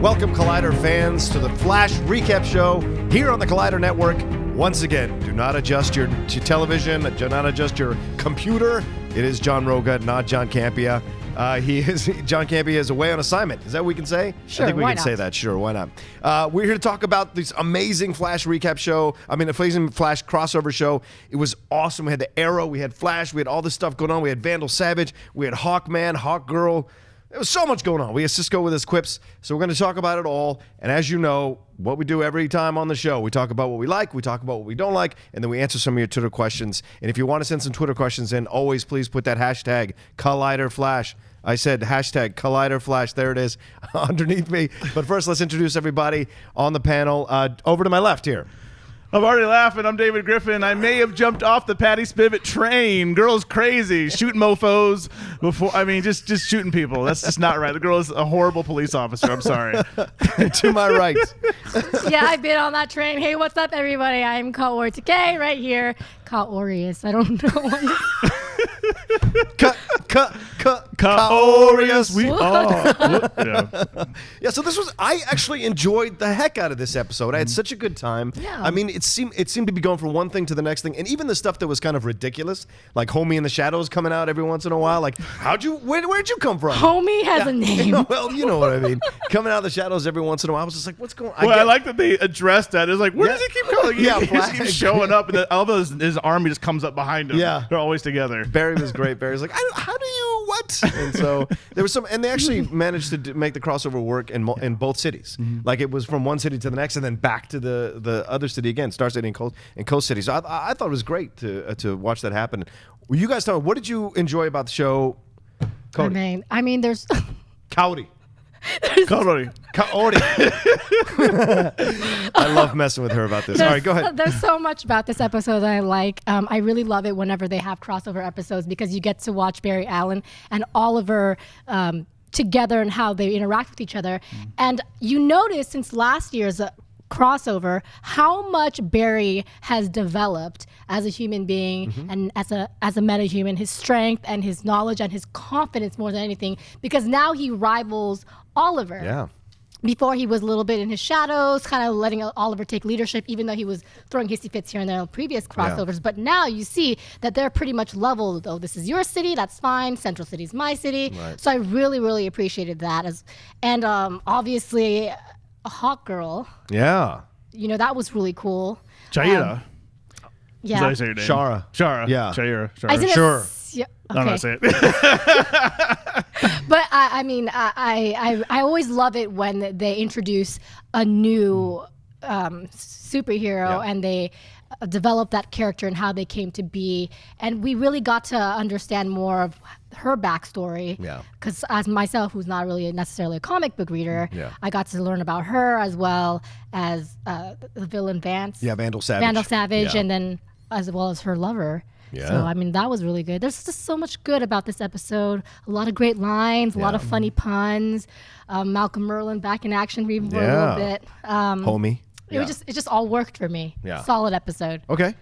Welcome, Collider fans, to the Flash Recap Show here on the Collider Network. Once again, do not adjust your television, do not adjust your computer. It is John Rocha, not John Campea. John Campea is away on assignment. Is that what we can say? Sure, I think we why can not? say that. Sure, why not? We're here to talk about this amazing Flash recap show. Amazing Flash crossover show. It was awesome. We had the Arrow, we had Flash, we had all this stuff going on. We had Vandal Savage, we had Hawkman, Hawkgirl. There was so much going on. We had Cisco with his quips, so we're going to talk about it all. And as you know, what we do every time on the show, we talk about what we like, we talk about what we don't like, and then we answer some of your Twitter questions. And if you want to send some Twitter questions in, always please put that hashtag ColliderFlash. I said hashtag ColliderFlash. There it is underneath me. But first, let's introduce everybody on the panel. Over to my left here. I'm already laughing. I'm David Griffin. I may have jumped off the Patty Spivot train. Girl's crazy, shooting mofos before. Just shooting people. That's just not right. The girl is a horrible police officer. I'm sorry. To my right. Yeah, I've been on that train. Hey, what's up, everybody? I'm Kaori Takee right here. Kaorius. I don't know what. Kaorius. We Yeah, so I actually enjoyed the heck out of this episode. I had such a good time. Yeah. I mean, it seemed to be going from one thing to the next thing, and even the stuff that was kind of ridiculous, like Homie in the Shadows coming out every once in a while. Like, where'd you come from? Homie has a name. Well, you know what I mean. Coming out of the shadows every once in a while. I was just like, what's going on? I like that they addressed that. It's like, where does he keep going? He Yeah, just keeps showing up, and then all of his army just comes up behind him. Yeah. They're always together. Barry was great. Barry's like, how do you what? And so there was and they actually managed to make the crossover work in both cities. Mm-hmm. Like it was from one city to the next, and then back to the other city again, Star City and Coast City. So I thought it was great to watch that happen. Well, you guys tell me, what did you enjoy about the show? Cody. I mean, there's. Kaori. Kaori. I love messing with her about this. All right, go ahead. There's so much about this episode that I like. I really love it whenever they have crossover episodes because you get to watch Barry Allen and Oliver together and how they interact with each other. And you notice since last year's crossover how much Barry has developed as a human being and as a metahuman, his strength and his knowledge and his confidence more than anything, because now he rivals Oliver. Yeah. Before he was a little bit in his shadows, kind of letting Oliver take leadership, even though he was throwing hissy fits here and there in previous crossovers. Yeah. But now you see that they're pretty much leveled. Oh, this is your city, that's fine. Central City's my city. Right. So I really, really appreciated that. And obviously, a Hawkgirl. Yeah. You know, that was really cool. Jaira. Yeah. Did I say your name? Shara. Yeah. Jaira. I didn't Sure. Yeah, I'm okay. not saying it. But I always love it when they introduce a new superhero and they develop that character and how they came to be. And we really got to understand more of her backstory. Yeah. Because as myself, who's not really necessarily a comic book reader, Yeah. I got to learn about her as well as the villain Vance. Yeah, Vandal Savage. And then as well as her lover. Yeah. So, I mean, that was really good. There's just so much good about this episode. A lot of great lines, a lot of funny puns. Malcolm Merlin back in action for a little bit. Homie. It just all worked for me. Yeah. Solid episode. Okay.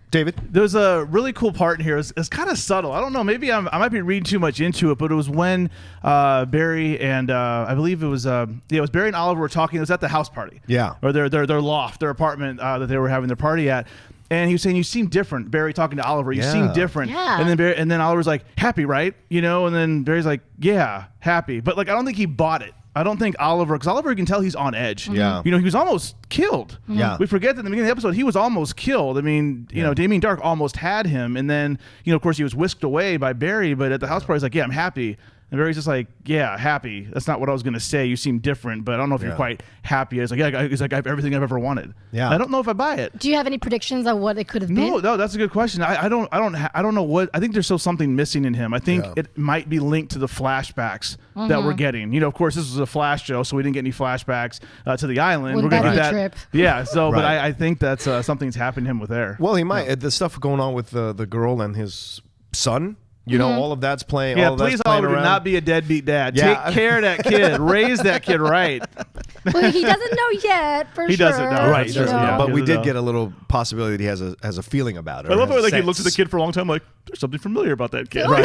David? There's a really cool part in here. It's kind of subtle. I don't know. Maybe I might be reading too much into it, but it was when Barry and I believe it was Barry and Oliver were talking. It was at the house party. Yeah. Or their loft, their apartment that they were having their party at. And he was saying, "You seem different." Barry talking to Oliver, "You seem different." Yeah. And then Oliver's like, "Happy, right?" You know. And then Barry's like, "Yeah, happy." But like, I don't think he bought it. I don't think Oliver, because Oliver can tell he's on edge. Yeah. You know, he was almost killed. Yeah. We forget that in the beginning of the episode, he was almost killed. I mean, you know, Damien Dark almost had him. And then, you know, of course, he was whisked away by Barry. But at the house party, he's like, "Yeah, I'm happy." And Barry's just like, "Yeah, happy. That's not what I was going to say. You seem different, but I don't know if you're quite happy." It's like, "Yeah, it's like I have everything I've ever wanted." Yeah. I don't know if I buy it. Do you have any predictions on what it could have been? No, that's a good question. I don't know what. I think there's still something missing in him. I think it might be linked to the flashbacks that we're getting. You know, of course, this was a Flash show, so we didn't get any flashbacks to the island. Wouldn't we're gonna that get be a that. trip? Yeah. So, but Right. I think that's something's happened to him with there. Well, he might. The stuff going on with the girl and his son, you know, all of that's playing. Yeah, all of that's please, playing Oliver, do around. not be a deadbeat dad. Yeah. Take care of that kid. Raise that kid right. Well, he doesn't know yet, for He sure. doesn't know. Right, You doesn't know. know. But we He did doesn't get a little possibility that he has a feeling about it. I love or how has like he sense. looks at the kid for a long time, like, there's something familiar about that kid. Or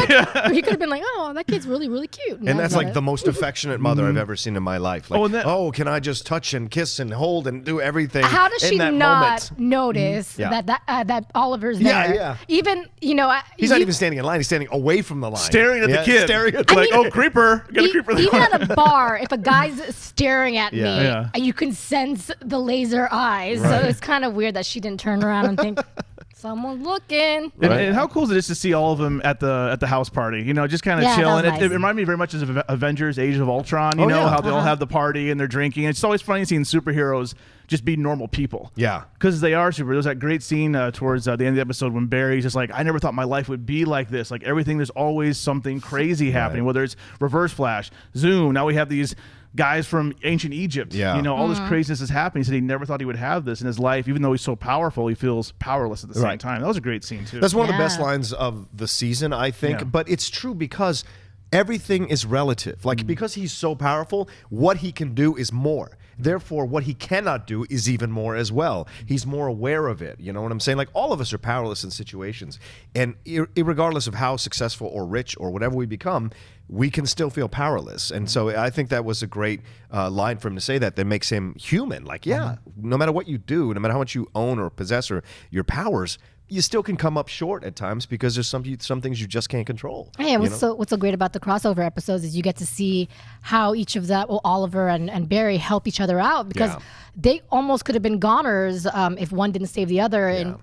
he could have been like, oh, that kid's really, really cute. And that's like the most affectionate mother I've ever seen in my life. Like, can I just touch and kiss and hold and do everything? How does she not moment? notice that Oliver's there? Yeah. Even, he's not even standing in line. He's standing away from the line. Staring at the kid. Staring at like, oh, creeper. Got a creeper there. Even at a bar, if a guy's staring at me, you can sense the laser eyes. Right. So it's kind of weird that she didn't turn around and think, someone's looking. And how cool is it just to see all of them at the house party? Just kind of chilling. Nice. It reminded me very much of Avengers: Age of Ultron. How they all have the party and they're drinking. It's always funny seeing superheroes just be normal people. Yeah, because they are super. There's that great scene towards the end of the episode when Barry's just like, I never thought my life would be like this. Like everything, there's always something crazy happening. Whether it's Reverse Flash, Zoom. Now we have these guys from ancient Egypt. All this craziness is happening. He said he never thought he would have this in his life. Even though he's so powerful, he feels powerless at the same time. That was a great scene too. That's one of the best lines of the season, I think. But it's true because everything is relative. Like because he's so powerful, what he can do is more. Therefore, what he cannot do is even more as well. He's more aware of it. You know what I'm saying? Like all of us are powerless in situations. And regardless of how successful or rich or whatever we become, we can still feel powerless. And so I think that was a great line for him to say that makes him human. Like, no matter what you do, no matter how much you own or possess or your powers, you still can come up short at times because there's some things you just can't control. Yeah, what's so great about the crossover episodes is you get to see how each of that, Oliver and Barry help each other out because they almost could have been goners if one didn't save the other in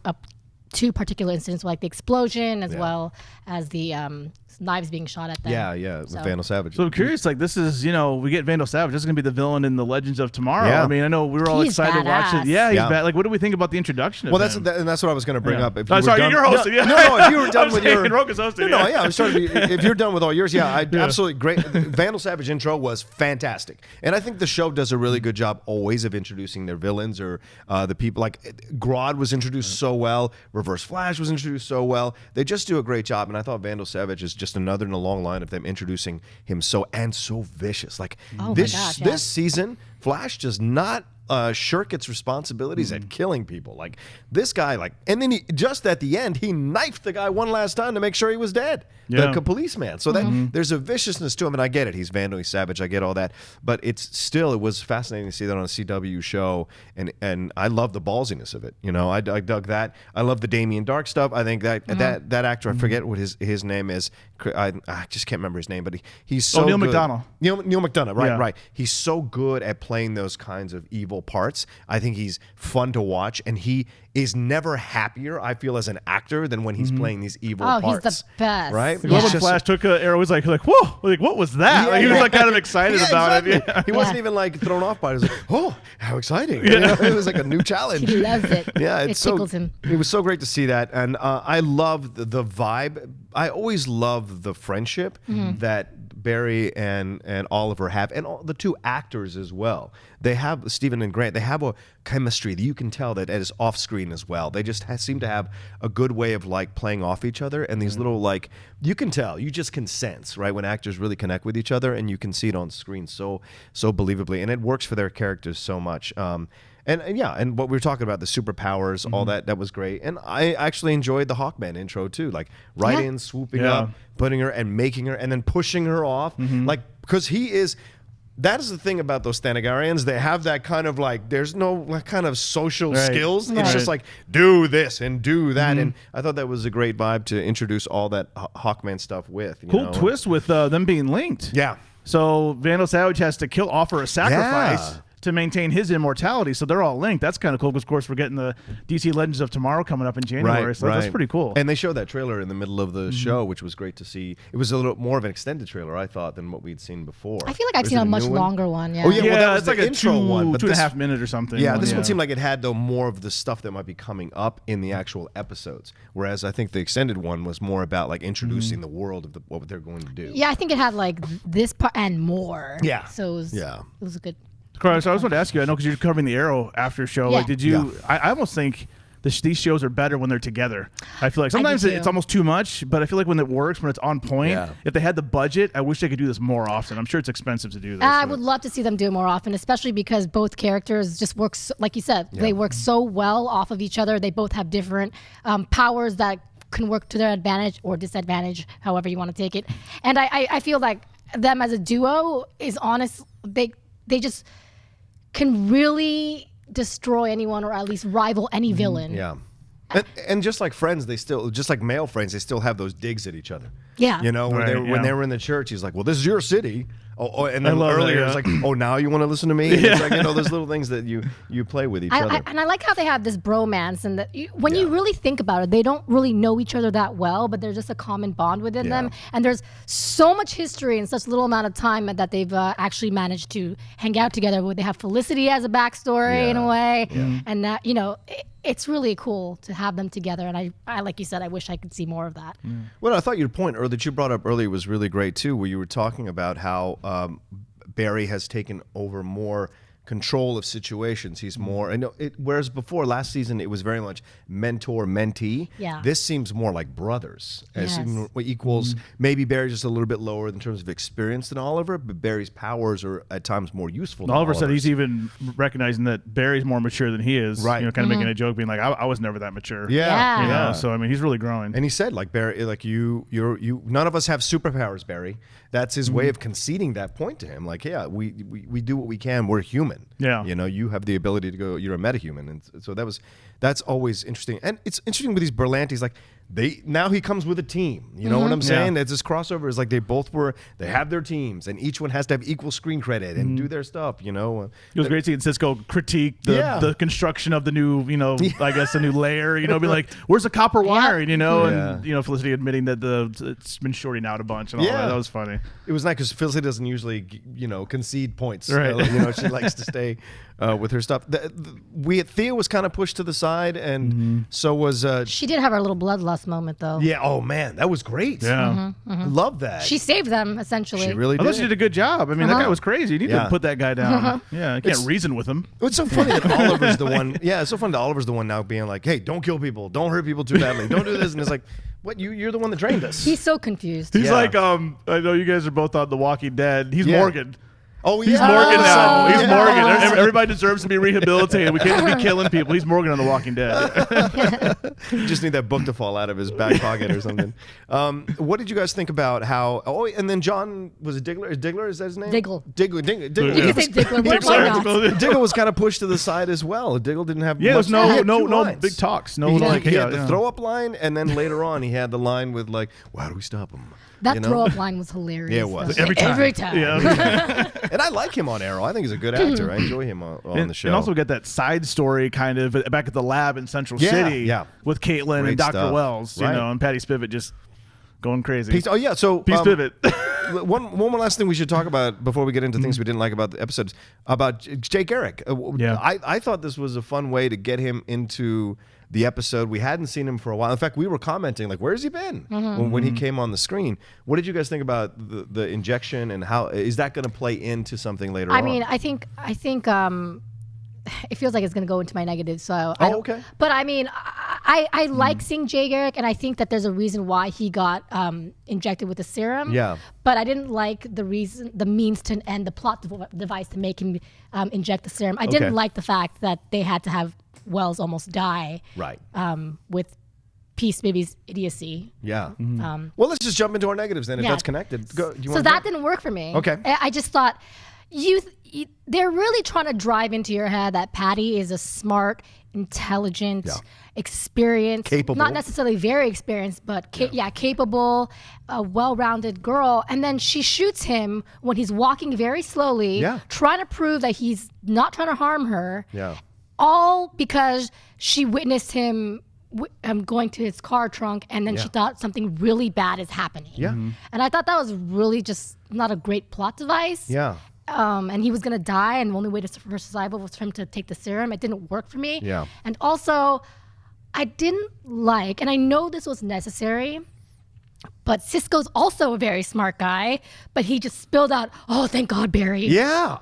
two particular incidents, like the explosion as well as the knives being shot at them. Vandal Savage. So I'm curious, like this is, we get Vandal Savage. This is going to be the villain in the Legends of Tomorrow. I mean, I know we were all excited to watch it. Yeah, he's bad. Like, what do we think about the introduction of him? That's what I was going to bring up. If you're hosting. No, if you were done with your... Rocha's hosting. If you're done with all yours, absolutely great. The Vandal Savage intro was fantastic. And I think the show does a really good job always of introducing their villains or the people. Like, Grodd was introduced so well. Reverse Flash was introduced so well. They just do a great job. And I thought Vandal Savage is just another in a long line of them introducing him so vicious. Like this season, Flash does not shirk its responsibilities at killing people. Like this guy, and then just at the end, he knifed the guy one last time to make sure he was dead. The policeman. So that there's a viciousness to him, and I get it. He's Vandal, he's savage. I get all that, but it was fascinating to see that on a CW show, and I love the ballsiness of it. I dug that. I love the Damien Dark stuff. I think that actor, I forget what his name is. I just can't remember his name, but he's so Neil good. McDonough. Neil McDonough, right. He's so good at playing those kinds of evil parts. I think he's fun to watch, and he is never happier, I feel, as an actor than when he's playing these evil parts. Oh, he's the best. Right? When Flash took an arrow, was like, whoa, like what was that? He was kind of excited about it. Yeah. He wasn't even thrown off by it. He was like, oh, how exciting. It was like a new challenge. He loves it. Yeah, it tickles him. It was so great to see that. And I love the vibe. I always love the friendship that Barry and Oliver have, and the two actors as well. They have, Stephen and Grant, they have a chemistry that you can tell that is off screen as well. They just seem to have a good way of playing off each other, and these little you can tell, you just can sense, right, when actors really connect with each other, and you can see it on screen so believably, and it works for their characters so much. And what we were talking about, the superpowers, all that was great. And I actually enjoyed the Hawkman intro too, in, swooping up, putting her and making her, and then pushing her off, because that is the thing about those Thanagarians. They have that kind of there's no kind of social skills. It's just do this and do that. And I thought that was a great vibe to introduce all that Hawkman stuff with. Cool twist with them being linked. Yeah. So Vandal Savage has to offer a sacrifice to maintain his immortality, so they're all linked. That's kind of cool because, of course, we're getting the DC Legends of Tomorrow coming up in January, so that's pretty cool. And they showed that trailer in the middle of the show, which was great to see. It was a little more of an extended trailer, I thought, than what we'd seen before. I feel like I've seen a much longer one. Oh yeah, well, that was it's the intro one, but 2.5 minutes or something. Yeah, this one seemed like it had more of the stuff that might be coming up in the actual episodes. Whereas I think the extended one was more about introducing the world of what they're going to do. Yeah, I think it had this part and more. Yeah. So it was a good. Carlos, so I was going to ask you, I know because you're covering the Arrow after show. Yeah. Did you? Yeah. I almost think these shows are better when they're together. I feel like sometimes it's almost too much, but I feel like when it works, when it's on point, if they had the budget, I wish they could do this more often. I'm sure it's expensive to do this. I would love to see them do it more often, especially because both characters just work, like you said, they work so well off of each other. They both have different powers that can work to their advantage or disadvantage, however you want to take it. And I feel like them as a duo is honest. They just can really destroy anyone or at least rival any villain. Yeah. And just like friends, just like male friends, they still have those digs at each other. Yeah. You know, when they were in the church, he's like, well, this is your city. And then earlier it's like, oh, now you want to listen to me? And it's like, those little things that you play with each other. And I like how they have this bromance, and that when you really think about it, they don't really know each other that well, but there's just a common bond within them. And there's so much history in such little amount of time that they've actually managed to hang out together. Where they have Felicity as a backstory in a way, and that it's really cool to have them together. And I like you said, I wish I could see more of that. Well, I thought your point that you brought up earlier was really great too, where you were talking about how Barry has taken over more control of situations. He's more, whereas before last season it was very much mentor-mentee. Yeah. This seems more like brothers. Yes. Equals, maybe Barry's just a little bit lower in terms of experience than Oliver, but Barry's powers are at times more useful than Oliver said Oliver's. he's even recognizing that Barry's more mature than he is. Right. Kind of making a joke, being like, I was never that mature. Yeah. So, I mean, he's really growing. And he said, like, Barry, like you, none of us have superpowers, Barry. That's his way of conceding that point to him. Like, we do what we can. We're human. Yeah. You have the ability to go. You're a metahuman, and so that's always interesting. And it's interesting with these Berlantes. Like, now he comes with a team. You know what I'm saying? It's this crossover is like they have their teams, and each one has to have equal screen credit and do their stuff. It was great seeing Cisco critique the construction of the new, I guess the new layer. Be like, "Where's the copper wiring?" And Felicity admitting that it's been shorting out a bunch and all that. That was funny. It was nice because Felicity doesn't usually, concede points. Right. She likes to stay with her stuff. Thea was kind of pushed to the side, and so was. She did have her little bloodlust moment, though. Yeah. Oh man, that was great. Yeah. Love that. She saved them essentially. She really I thought did. she did a good job. I mean, that guy was crazy. You need to put that guy down. Yeah, you can't reason with him. It's so funny that Oliver's the one. Yeah, it's so funny that Oliver's the one now being like, "Hey, don't kill people. Don't hurt people too badly. Don't do this." And it's like, "What? You're the one that trained us." He's so confused. He's like, I know you guys are both on The Walking Dead. He's Morgan. Oh, He's Morgan now. He's Morgan. Everybody deserves to be rehabilitated. We can't just be killing people. He's Morgan on The Walking Dead. You just need that book to fall out of his back pocket or something. What did you guys think about how? Oh, and then John, was it Diggler? Is that his name? Diggle. Diggle. You can say Diggle. Why not? Diggle was kind of pushed to the side as well. Diggle didn't have. Yeah, much. there's He had two no lines. big talks. He had the throw up line, and then later on he had the line with like, "Well, how do we stop him?" That throw-up line was hilarious. Yeah, it was. though. Every time. Every time. Yeah. And I like him on Arrow. I think he's a good actor. I enjoy him on the show. And also get that side story kind of back at the lab in Central City with Caitlin Great and Dr. stuff. Wells, Right. and Patty Spivot just going crazy. Oh yeah, so Peace Pivot. one last thing we should talk about before we get into things we didn't like about the episodes about Jay Garrick. I thought this was a fun way to get him into the episode. We hadn't seen him for a while. In fact, we were commenting like, "Where's he been?" when he came on the screen. What did you guys think about the injection, and how is that going to play into something later on? I mean, I think it feels like it's going to go into my negative. So okay. But I mean, I like seeing Jay Garrick, and I think that there's a reason why he got injected with the serum. Yeah. But I didn't like the means to end the plot device to make him inject the serum. I didn't like the fact that they had to have Wells almost die. Right. With Peace Baby's idiocy. Yeah. Well, let's just jump into our negatives then, if that's connected. Go. So that didn't work for me. Okay. I just thought they're really trying to drive into your head that Patty is a smart, intelligent, experienced, capable, not necessarily very experienced, but capable, a well-rounded girl. And then she shoots him when he's walking very slowly, trying to prove that he's not trying to harm her. Yeah. All because she witnessed him going to his car trunk, and then she thought something really bad is happening. Yeah. And I thought that was really just not a great plot device. Yeah. And he was going to die, and the only way for survival was for him to take the serum. It didn't work for me. Yeah. And also, I didn't like, and I know this was necessary, but Cisco's also a very smart guy, but he just spilled out, "Oh, thank God, Barry." Yeah.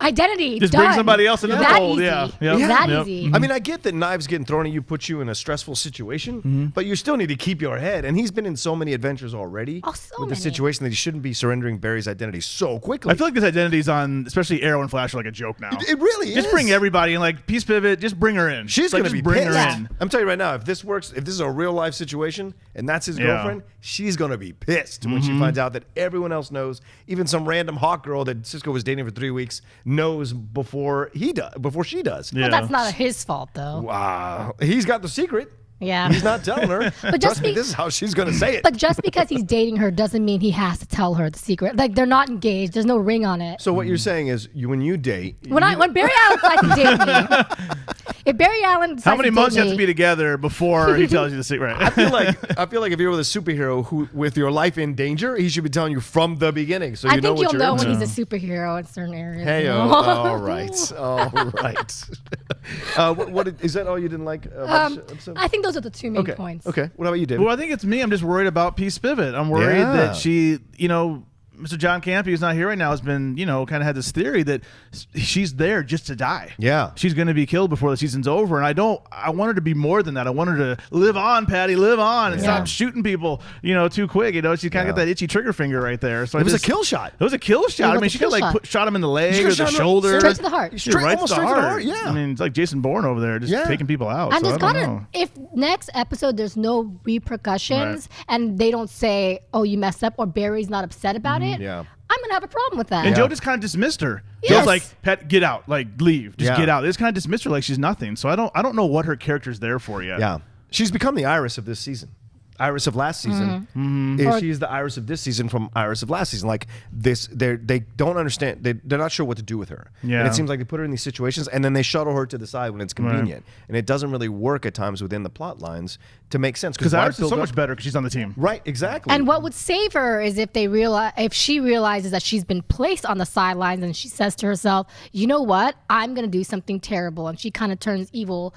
Identity. Just done. bring somebody else into the That fold. easy. Yeah. Yep. That Yep. easy. I mean, I get that knives getting thrown at you puts you in a stressful situation, but you still need to keep your head. And he's been in so many adventures already Oh, so with the many. situation that he shouldn't be surrendering Barry's identity so quickly. I feel like this identity's on, especially Arrow and Flash, are like a joke now. it really is. Just bring everybody in, like Peace Pivot. Just bring her in. She's Like, going to just be bring pissed. her in. I'm telling you right now, if this works, if this is a real life situation and that's his girlfriend, she's going to be pissed when she finds out that everyone else knows. Even some random hawk girl that Cisco was dating for 3 weeks knows before she does. Yeah. Well, that's not his fault, though. Wow. He's got the secret. Yeah. He's not telling her. But just Trust me, be- this is how she's going to say it. But just because he's dating her doesn't mean he has to tell her the secret. Like, they're not engaged. There's no ring on it. So what you're saying is, when you date, When Barry Allen decides to date me, if Barry Allen decides How many to date months you have me- to be together before he tells you the secret? I feel like if you're with a superhero who, with your life in danger, he should be telling you from the beginning, so you I know think what you'll you're know into. when he's a superhero in certain areas. Hey, you oh, know? all right, all right. What is that? All you didn't like about the episode? I think those are the two main Okay. points. Okay. What about you, David? Well, I think it's me. I'm just worried about Peace Pivot. I'm worried Yeah. that she, Mr. John Campy, who's not here right now, has been, kind of had this theory that she's there just to die. Yeah. She's going to be killed before the season's over. And I want her to be more than that. I want her to live on, Patty, live on, and stop shooting people, too quick. She kind of got that itchy trigger finger right there. So It was a kill shot. It was a kill shot. I was mean, a she kill could shot. shot him in the leg She or could've the shot him shoulder. Straight to the heart. Right almost to the straight to the heart. heart, yeah. I mean, it's like Jason Bourne over there, just taking people out. And so there's I don't gotta, know. if next episode there's no repercussions and they don't say, "Oh, you messed up," or Barry's not upset about it, Yeah. I'm gonna have a problem with that. And Joe just kind of dismissed her. Yes. Joe's like, "Pat, get out, like leave, just Yeah. get out." They just kind of dismissed her like she's nothing. So I don't know what her character's there for yet. Yeah. She's become the Iris of this season. Iris of last season. She's the Iris of this season from Iris of last season. Like this, they don't understand. They're not sure what to do with her. Yeah. And it seems like they put her in these situations, and then they shuttle her to the side when it's convenient, and it doesn't really work at times within the plot lines to make sense. Because why Iris is build so up- much better because she's on the team. Right. Exactly. And what would save her is if she realizes that she's been placed on the sidelines and she says to herself, "You know what? I'm gonna do something terrible," and she kind of turns evil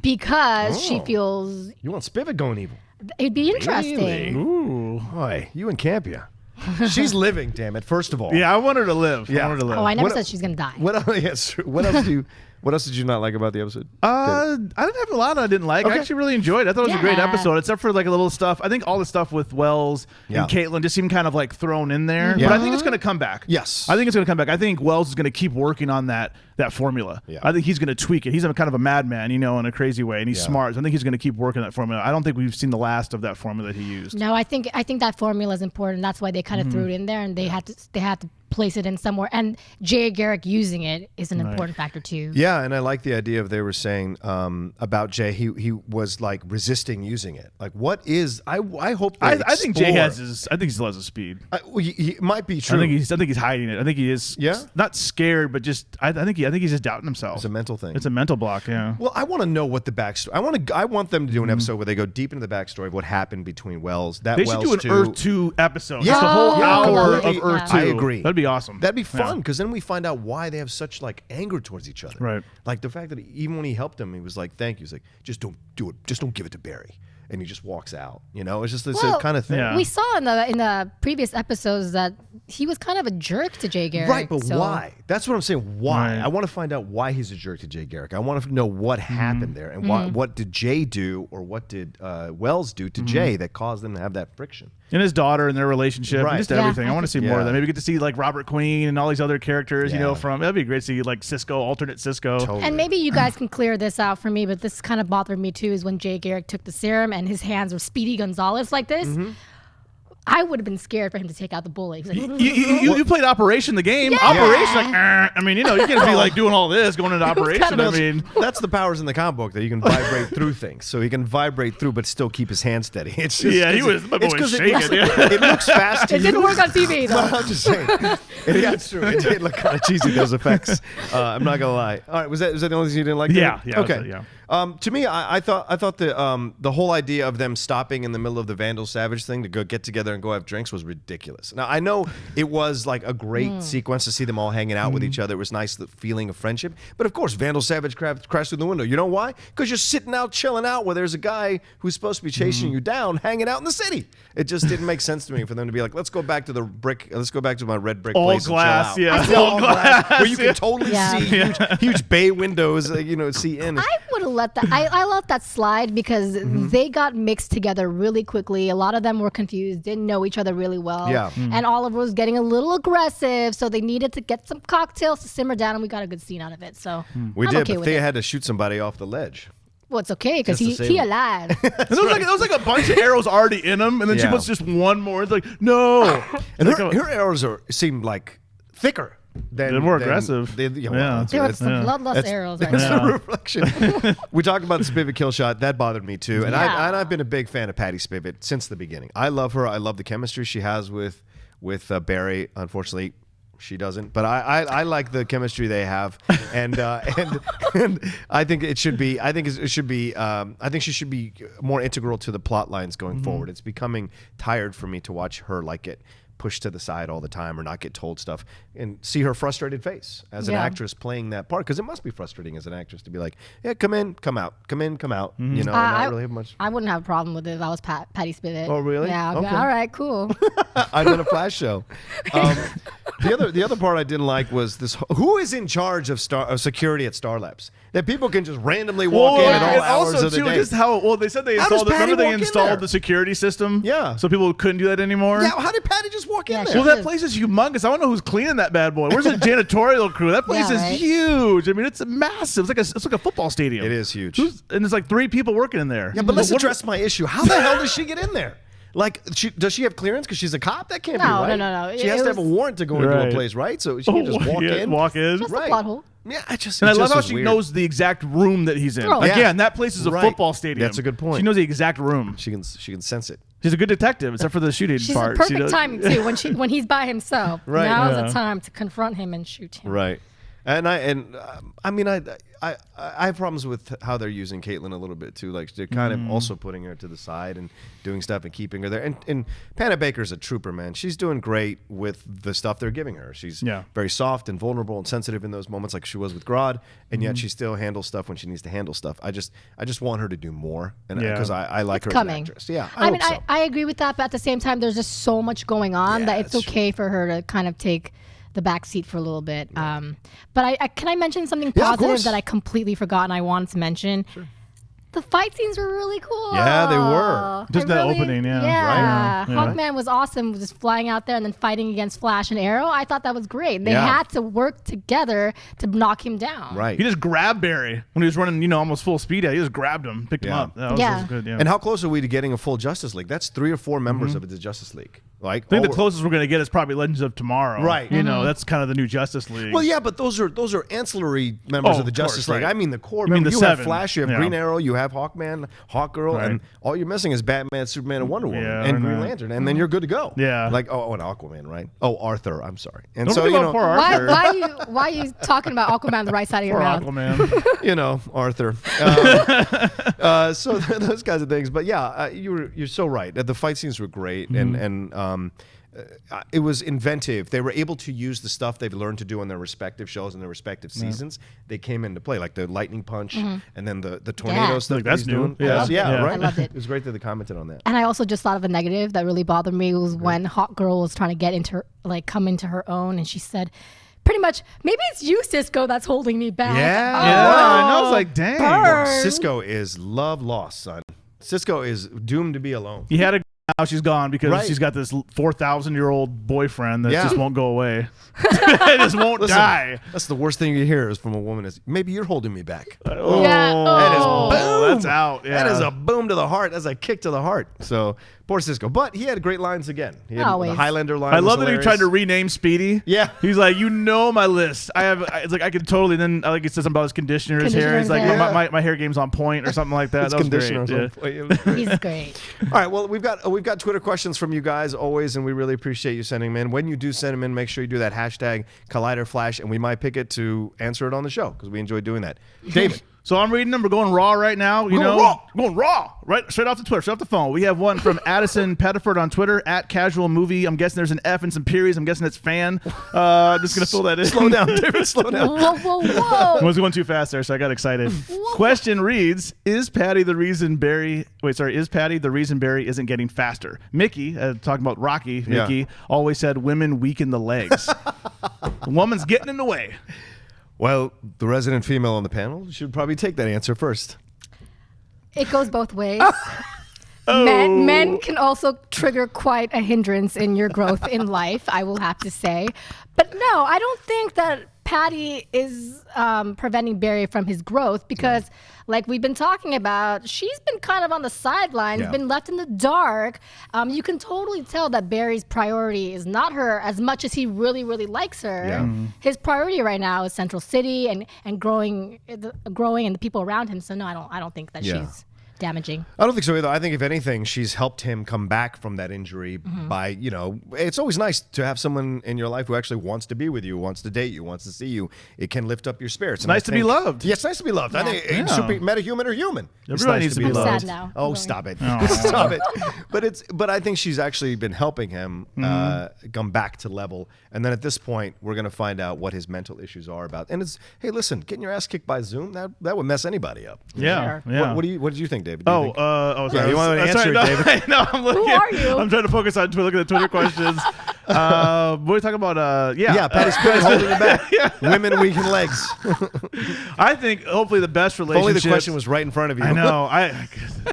because she feels you want Spivot going evil? it'd be interesting. Really? Ooh. Boy, you and Campia. She's living. Damn it. First of all. Yeah, I want her to live. Yeah. I want her to live. Oh, I never What- said she's gonna die. What else? Yes. What else did you not like about the episode? I didn't have a lot I didn't like. Okay. I actually really enjoyed it. I thought it was a great Yeah. episode, except for like a little stuff. I think all the stuff with Wells Yeah. and Caitlin just seemed kind of like thrown in there. Yeah. But I think it's going to come back. Yes. I think it's going to come back. I think Wells is going to keep working on that formula. Yeah. I think he's going to tweak it. He's a kind of a madman, in a crazy way, and he's Yeah. smart. So I think he's going to keep working that formula. I don't think we've seen the last of that formula that he used. No, I think that formula is important. That's why they kind of threw it in there, and they had to place it in somewhere. And Jay Garrick using it is an important factor too. Yeah, and I like the idea of they were saying about Jay. He was like resisting using it. Like, what is? I hope. They I think Jay has explore- his. I think he still has his speed. Well, he might be true. I think he's hiding it. I think he is. Yeah? Not scared, but just I think he's just doubting himself. It's a mental thing. It's a mental block. Yeah. Well, I want to know what the backstory. I want them to do an episode where they go deep into the backstory of what happened between Wells. They should do an Earth 2 episode. Yeah. Just a whole Yeah, hour completely. of Earth 2. I agree. That'd be awesome. That'd be fun because then we find out why they have such like anger towards each other. Right. Like the fact that even when he helped him, he was like, "Thank you." He's like, "Just don't do it. Just don't give it to Barry." And he just walks out. It's just this Well, kind of thing. Yeah. We saw in the previous episodes that he was kind of a jerk to Jay Garrick. Right, but so- why? That's what I'm saying. Why? Right. I want to find out why he's a jerk to Jay Garrick. I want to know what happened there and what did Jay do or what did Wells do to Jay that caused them to have that friction. And his daughter and their relationship, Right. and just Yeah, everything. I I want to see think- more of Yeah. that. Maybe we get to see like Robert Queen and all these other characters. Yeah. That'd be great to see like Cisco, alternate Cisco. Totally. And maybe you guys can clear this out for me, but this kind of bothered me too. Is when Jay Garrick took the serum and his hands were Speedy Gonzalez like this. I would have been scared for him to take out the bully. He's like, You played Operation the game. Yeah. Operation, like, I mean, you can't be like doing all this going into Operation. kind of I mean, That's the powers in the comic book that you can vibrate through things. So he can vibrate through, but still keep his hand steady. It's just, Yeah, he it's- was- my boy it's was 'cause shaking, it looks fast to it didn't you. work on TV though. Well, I'm just saying. Yeah, it's true. It did look kind of cheesy, those effects. I'm not going to lie. All right, was that the only thing you didn't like? Yeah, David? yeah, Okay. that's it, yeah. To me, I thought the whole idea of them stopping in the middle of the Vandal Savage thing to go get together and go have drinks was ridiculous. Now I know it was like a great sequence to see them all hanging out with each other. It was nice, the feeling of friendship. But of course, Vandal Savage crashed through the window. You know why? Because you're sitting out, chilling out, where there's a guy who's supposed to be chasing you down, hanging out in the city. It just didn't make sense to me for them to be like, let's go back to the brick. Let's go back to my red brick All place glass, and chill out. yeah. All glass, where you can totally see huge bay windows. See in. I would have let that. I let that slide because they got mixed together really quickly. A lot of them were confused, didn't know each other really well. Yeah. And Oliver was getting a little aggressive, so they needed to get some cocktails to simmer down, and we got a good scene out of it. So We I'm did, okay but with they it. had to shoot somebody off the ledge. Well, it's okay because Just to save he him. alive. And there was like a bunch of arrows already in him, and then she Yeah. puts just one more. It's like, no. And Like, her arrows seemed like thicker. They're more aggressive. Yeah, Yeah. There were some bloodless that's- arrows. That's Right the reflection. We talked about the Spivot kill shot. That bothered me too. And, Yeah. I've been a big fan of Patty Spivot since the beginning. I love her. I love the chemistry she has with Barry. Unfortunately, she doesn't. But I like the chemistry they have. And I think it should be. I think it should be. I think she should be more integral to the plot lines going forward. It's becoming tired for me to watch her get pushed to the side all the time or not get told stuff and see her frustrated face as an Yeah. actress playing that part, because it must be frustrating as an actress to be like, yeah, come in, come out, come in, come out, and not really have much. I wouldn't have a problem with it if I was Patty Spivot. Oh, really? Yeah. I'd be, Okay. all right, cool. I'm in a Flash show. The other part I didn't like was this: who is in charge of security at Star Labs? That people can just randomly walk in at all and hours also of the too, day. just how they said they How does installed. Patty Remember they walk in there? installed the security system. Yeah. So people couldn't do that anymore. Yeah, how did Patty just walk in Yeah, there? she Well, that is. place is humongous. I don't know who's cleaning that bad boy. Where's the janitorial crew? That place Yeah, is right? huge. I mean, it's massive. It's like a football stadium. It is huge. And there's like 3 people working in there. Yeah, but let's What- address my issue. How the hell does she get in there? Like, does she have clearance because she's a cop? That can't be No, right. no. She has It to have a was- warrant to go into a Right. place, right? So she can just walk yeah, in. Walk in. Just Right. a plot hole. Yeah, I just. And I it love just how was she weird. knows the exact room that he's in. Oh. Again, Yeah. that place is a Right. football stadium. That's a good point. She knows the exact room. She can sense it. She's a good detective, except for the shooting She's part. a She perfect does- timing too when he's by himself. Right. Now's Yeah. the time to confront him and shoot him. Right. And I mean I have problems with how they're using Caitlyn a little bit too. Like they're kind of also putting her to the side and doing stuff and keeping her there. And Panabaker's a trooper, man. She's doing great with the stuff they're giving her. She's very soft and vulnerable and sensitive in those moments, like she was with Grodd. And yet she still handles stuff when she needs to handle stuff. I just want her to do more, and because I like her as an Coming. actress. Yeah, I hope so. I agree with that, but at the same time, there's just so much going on Yeah, that it's that's okay for her to kind of take the back seat for a little bit. But I can I mention something Yeah, of positive course. that I completely forgot and I wanted to mention? Sure. The fight scenes were really cool. Yeah, they were. Just that opening, yeah. Yeah. Right. Yeah. Hawkman was awesome, just flying out there and then fighting against Flash and Arrow. I thought that was great. They Yeah. had to work together to knock him down. Right. He just grabbed Barry when he was running, almost full speed. He just grabbed him, picked him Yeah. up. That was Yeah. good. Yeah. And how close are we to getting a full Justice League? That's 3 or 4 members of the Justice League. Like, I think the closest we're gonna get is probably Legends of Tomorrow. Right. That's kind of the new Justice League. Well, yeah, but those are ancillary members Oh, of the of Justice course, League. right. I mean the core. You mean Remember, the you have 7. Flash, you have Yeah. Green Arrow, you have Hawkman, Hawkgirl, Right. and all you're missing is Batman, Superman, and Wonder Woman, Yeah, and I Green know. Lantern, and then you're good to go. Yeah. Like and Aquaman, right? Oh, Arthur. I'm sorry. And Don't so forget about poor Arthur. Why are you talking about Aquaman on the right side of your Poor mouth? Aquaman. Arthur. So those kinds of things. But yeah, you're so right. The fight scenes were great, and it was inventive. They were able to use the stuff they've learned to do in their respective shows and their respective seasons. They came into play, like the lightning punch and then the tornado Yeah. stuff. Like, that that's he's new. doing. Yeah. Yeah, Yeah. right. I loved it. It was great that they commented on that. And I also just thought of a negative that really bothered me was when Hot Girl was trying to get into come into her own, and she said, pretty much, maybe it's you, Cisco, that's holding me back. Yeah. Yeah, and I was like, dang. burn. Cisco is love lost, son. Cisco is doomed to be alone. He had a now she's gone because Right. she's got this 4,000-year-old boyfriend that Yeah. just won't go away. It just won't Listen, die. That's the worst thing you hear is from a woman is maybe you're holding me back. Oh, Yeah. That is Oh. boom. That's out. Yeah. That is a boom to the heart. That's a kick to the heart. So poor Cisco, but he had great lines again. He had Always. the Highlander line. I was love that he hilarious. tried to rename Speedy. Yeah. He's like, my list. It's like I could totally. Then like he says something about his conditioner, his hair. He's like, Conditioner, my, my hair game's on point or something like that. It's That was conditioner. great. or something. It was great. He's great. All right. Well, we've got Twitter questions from you guys always, and we really appreciate you sending them in. When you do send them in, make sure you do that hashtag Collider Flash, and we might pick it to answer it on the show because we enjoy doing that. David, So I'm reading them. We're going raw right now. Going raw. Right, straight off the Twitter, straight off the phone. We have one from Addison Pettiford on Twitter, @casualmovie. I'm guessing there's an F and some periods. I'm guessing it's fan. Just going to fill that in. Slow down, David. Slow down. Whoa. I was going too fast there, so I got excited. Question reads, is Patty the reason Barry isn't getting faster? Mickey, talking about Rocky, Mickey, always said women weaken the legs. The woman's getting in the way. Well, the resident female on the panel should probably take that answer first. It goes both ways. Men can also trigger quite a hindrance in your growth in life, I will have to say. But no, I don't think that Patty is preventing Barry from his growth because, like we've been talking about, she's been kind of on the sidelines, been left in the dark. You can totally tell that Barry's priority is not her as much as he really, really likes her. Yeah. His priority right now is Central City and growing and the people around him. So no, I don't think that she's damaging. I don't think so either. I think if anything, she's helped him come back from that injury by, it's always nice to have someone in your life who actually wants to be with you, wants to date you, wants to see you. It can lift up your spirits. It's nice to be loved. Yeah, it's nice to be loved. I think metahuman or human. Everybody needs to be loved. I'm sad now. Oh, stop it. Stop it. But I think she's actually been helping him come back to level. And then at this point, we're going to find out what his mental issues are about. And it's, hey, listen, getting your ass kicked by Zoom, that would mess anybody up. Yeah. Sure. Yeah. What did you think, David? Sorry. Yeah, you want to answer it, David? No, I'm looking. Who are you? I'm trying to focus on looking at Twitter questions. What are we talking about? Yeah, Patty's holding it back. Women weaken legs. I think hopefully the best relationship. Only the question was right in front of you. I know.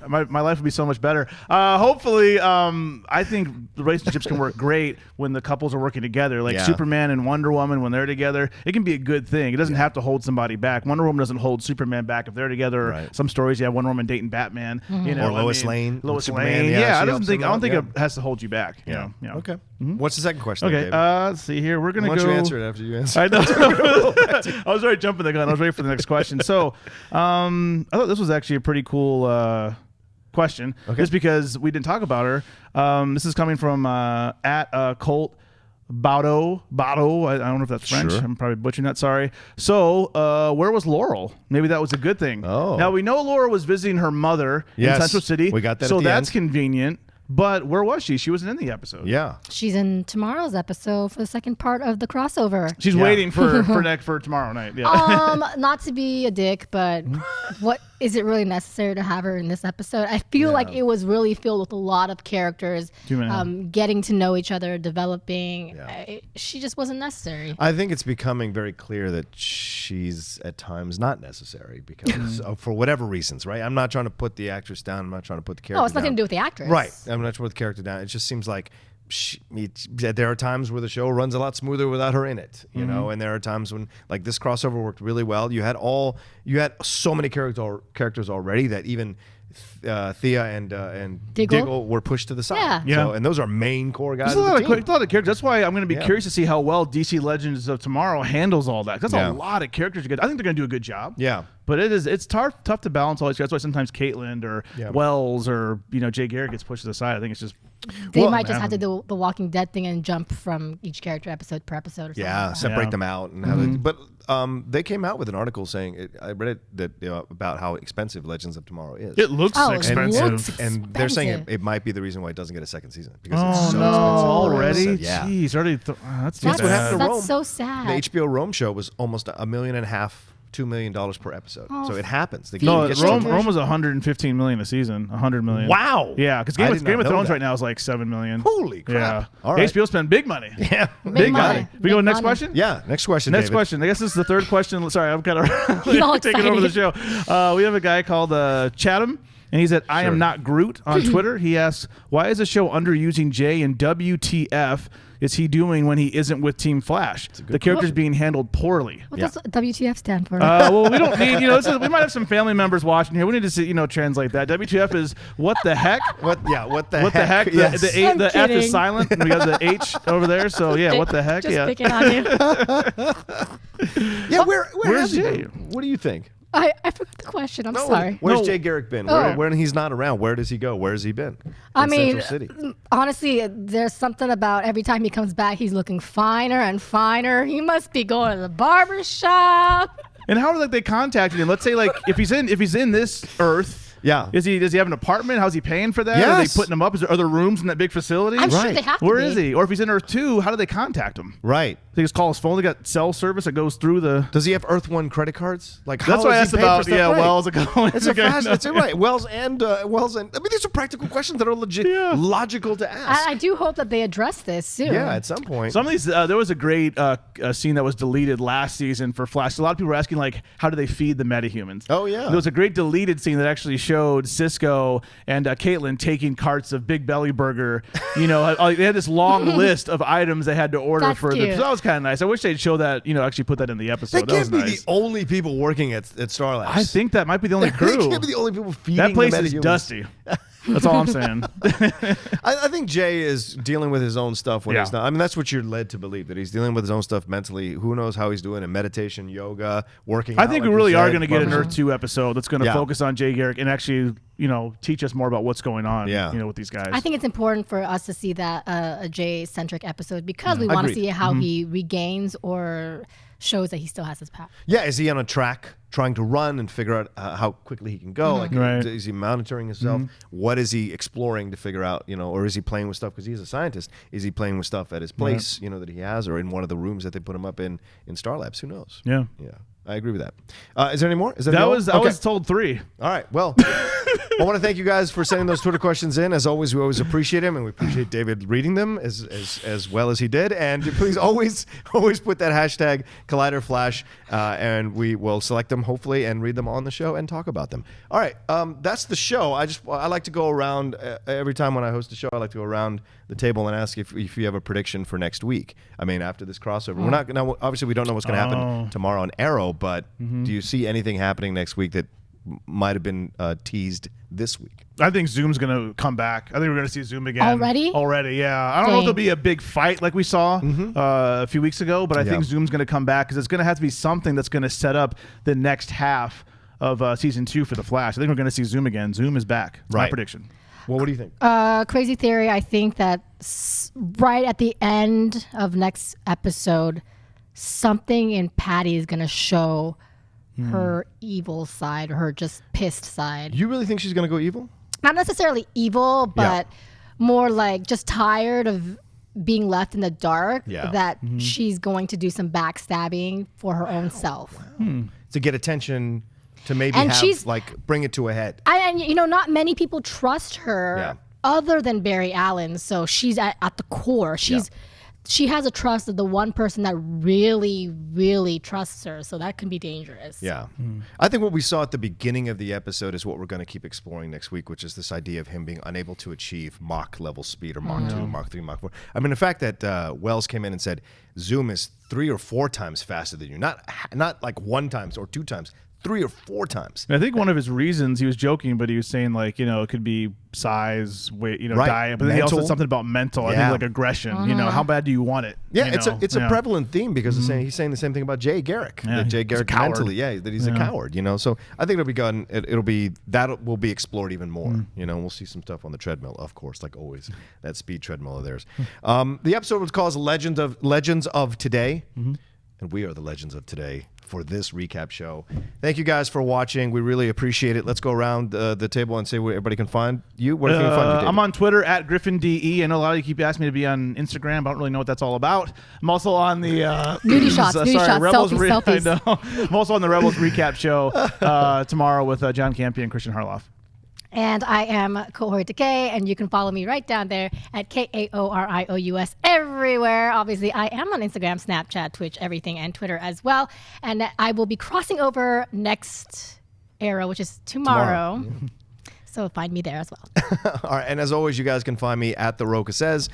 My life would be so much better. Hopefully, I think the relationships can work great when the couples are working together. Like Superman and Wonder Woman, when they're together, it can be a good thing. It doesn't have to hold somebody back. Wonder Woman doesn't hold Superman back if they're together. Right. Some stories you have Wonder Woman dating Batman. Or Lois Lane. Lois Superman, Lane. yeah, I don't think it has to hold you back. Yeah. You know? Okay. What's the second question? Okay. David? Let's see here. We're gonna Why go. don't you answer it after you answer? I know. I was already jumping the gun. I was ready for the next question. So, I thought this was actually a pretty cool question, just because we didn't talk about her. This is coming from @Colt Bado. I don't know if that's French. Sure. I'm probably butchering that. Sorry. So, where was Laurel? Maybe that was a good thing. Oh. Now we know Laurel was visiting her mother in Central City. We got that. So at the that's end. convenient. But where was she? She wasn't in the episode. Yeah. She's in tomorrow's episode for the second part of the crossover. She's waiting for tomorrow night. Yeah. Not to be a dick, but what is it really necessary to have her in this episode? I feel like it was really filled with a lot of characters, getting to know each other, developing. She just wasn't necessary. I think it's becoming very clear that she's at times not necessary because for whatever reasons, right? I'm not trying to put the actress down. I'm not trying to put the character down. Oh, it's nothing to do with the actress. Right. I'm not trying to put the character down. It just seems like there are times where the show runs a lot smoother without her in it, you know, and there are times when like this crossover worked really well. You had so many characters already that even Thea and Diggle were pushed to the side. Yeah. So, and those are main core guys. There's a lot of characters. That's why I'm going to be curious to see how well DC Legends of Tomorrow handles all that. That's a lot of characters to get. I think they're going to do a good job. Yeah. But it's tough to balance all these guys. That's why sometimes Caitlin or Wells or Jay Garrick gets pushed to the side. I think it's just They might just have to do the Walking Dead thing and jump from each character episode per episode or something. Yeah, separate them out and have it. But they came out with an article saying I read it that about how expensive Legends of Tomorrow is. it looks expensive. And they're saying it might be the reason why it doesn't get a second season because it's so expensive. Already? Yeah. Jeez, already. That's too That's what bad. happened to Rome. That's so sad. The HBO Rome show was almost $1.5 million, $2 million per episode. So it happens. No, Get Rome was 115 million a season. 100 million. Wow. Yeah, because Game of Thrones right now is like 7 million. Holy crap. Yeah. All right. HBO spent big money. Yeah. Big money. We go Big next money. question? Yeah. Next question. Next David. question. I guess this is the third question. Sorry, I'm kind of all taking over the show. We have a guy called Chatham, and he's at I am not Groot on Twitter. He asks, why is the show underusing Jay, and WTF is he doing when he isn't with Team Flash? The character's being handled poorly. What does WTF stand for? Well, we don't need, we might have some family members watching here. We need to see, translate that. WTF is what the heck? What the heck? Yes. The F kidding. is silent, and we got the H over there. So yeah, what the heck? Just picking on you. Yeah, where's Where's Jay? Jay? What do you think? I forgot the question. I'm sorry. Where's Jay Garrick been? When he's not around, where does he go? Where has he been? I In mean, Central City. honestly, there's something about every time he comes back, he's looking finer and finer. He must be going to the barber shop. And how are they contacting him? Let's say if he's in this Earth. Yeah. Does he have an apartment? How's he paying for that? Yes. Are they putting him up? Are there rooms in that big facility? I'm sure they have to Where be. is he? Or if he's in Earth 2, how do they contact him? Right. They just call his phone. They got cell service that goes through the. Does he have Earth One credit cards? Like how That's what I is asked he paying for about. stuff? Yeah, Right. Wells. It's right. Wells and I mean, these are practical questions that are legit, logical to ask. I do hope that they address this soon. Yeah, at some point. Some of these, there was a great scene that was deleted last season for Flash. A lot of people were asking, like, how do they feed the metahumans? Oh, yeah. There was a great deleted scene that actually showed Cisco and Caitlin taking carts of Big Belly Burger. You know, they had this long list of items they had to order That's for cute. them. So that was kind of nice. I wish they'd show that, actually put that in the episode. They That was can't be nice. the only people working at Star Labs. I think that might be the only They crew. can't be the only people feeding That place the is metahumans. dusty. That's all I'm saying. I think Jay is dealing with his own stuff when Yeah. he's not. I mean, that's what you're led to believe, that he's dealing with his own stuff mentally. Who knows how he's doing in meditation, yoga, working I out, think like we you really are said, going to get an Parmesan. Earth 2 episode that's going to Yeah. focus on Jay Garrick and actually, teach us more about what's going on, Yeah. with these guys. I think it's important for us to see that a Jay-centric episode because we want to Agreed. see how he regains or shows that he still has his power. Yeah, is he on a track trying to run and figure out how quickly he can go? Like, Right. is he monitoring himself? What is he exploring to figure out? Or is he playing with stuff because he's a scientist? Is he playing with stuff at his place? That he has, or in one of the rooms that they put him up in Star Labs? Who knows? Yeah. Yeah, I agree with that. Is there any more? Is that I all? was Okay. told 3. All right. Well, I want to thank you guys for sending those Twitter questions in. As always, we always appreciate them, and we appreciate David reading them as well as he did. And please always put that hashtag Collider Flash, and we will select them hopefully and read them on the show and talk about them. All right. That's the show. I like to go around every time when I host a show. I like to go around the table and ask if you have a prediction for next week. I mean, after this crossover, we're not now. Obviously, we don't know what's going to happen tomorrow on Arrow, but do you see anything happening next week that might have been teased this week? I think Zoom's going to come back. I think we're going to see Zoom again. Already, yeah. I don't know if Dang. there'll be a big fight like we saw a few weeks ago, but I think Zoom's going to come back because it's going to have to be something that's going to set up the next half of season 2 for The Flash. I think we're going to see Zoom again. Zoom is back. It's my Right. prediction. Well, what do you think? Crazy theory. I think that right at the end of next episode, something in Patty is going to show her evil side or her just pissed side. You really think she's going to go evil? Not necessarily evil, but more like just tired of being left in the dark, Yeah. that she's going to do some backstabbing for her own self. To get attention, to maybe And she's- bring it to a head. And not many people trust her Yeah. other than Barry Allen. So she's at the core. She has a trust of the one person that really, really trusts her. So that can be dangerous. Yeah. I think what we saw at the beginning of the episode is what we're going to keep exploring next week, which is this idea of him being unable to achieve Mach level speed or Mach 2, Mach 3, Mach 4. I mean, the fact that Wells came in and said Zoom is 3 or 4 times faster than you, not like 1 times or 2 times, 3 or 4 times. And I think one of his reasons, he was joking, but he was saying it could be size, weight, Right. diet. But then he also Mental. said something about mental. I Yeah. think aggression. How bad do you want it? Yeah, it's a prevalent theme because he's saying the same thing about Jay Garrick. Yeah, That Jay he's a Garrick coward. mentally, that he's a coward. So I think that will be explored even more. We'll see some stuff on the treadmill, of course, like always. That speed treadmill of theirs. The episode was called Legends of Today, and we are the Legends of Today for this recap show. Thank you guys for watching. We really appreciate it. Let's go around the table and say where everybody can find you. Where can you find you, David? I'm on Twitter at GriffinDE. I know a lot of you keep asking me to be on Instagram. I don't really know what that's all about. I'm also on the Nudie shots, Rebels selfies. I know. I'm also on the Rebels recap show tomorrow with John Campea and Christian Harloff. And I am Kaori Takee, and you can follow me right down there at KAORIOUS everywhere. Obviously, I am on Instagram, Snapchat, Twitch, everything, and Twitter as well. And I will be crossing over next Arrow, which is tomorrow. So find me there as well. All right, and as always, you guys can find me at The Rocha Says.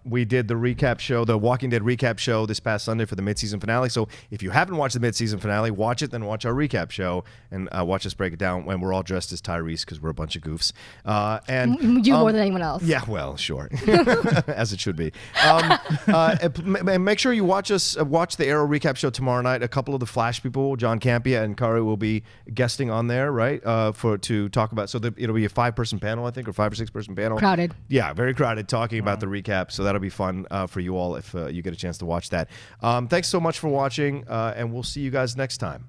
We did the recap show, the Walking Dead recap show this past Sunday for the mid-season finale. So if you haven't watched the mid-season finale, watch it, then watch our recap show and watch us break it down when we're all dressed as Tyrese because we're a bunch of goofs. And You more than anyone else. yeah, well, sure, as it should be. Make sure you watch the Arrow recap show tomorrow night. A couple of the Flash people, John Campea and Kaori, will be guesting on there, right? To talk about. So it'll be a 5-person panel, I think, or 5 or 6-person panel. Crowded. Yeah, very crowded. Talking about the recap, so that'll be fun for you all if you get a chance to watch that. Thanks so much for watching, and we'll see you guys next time.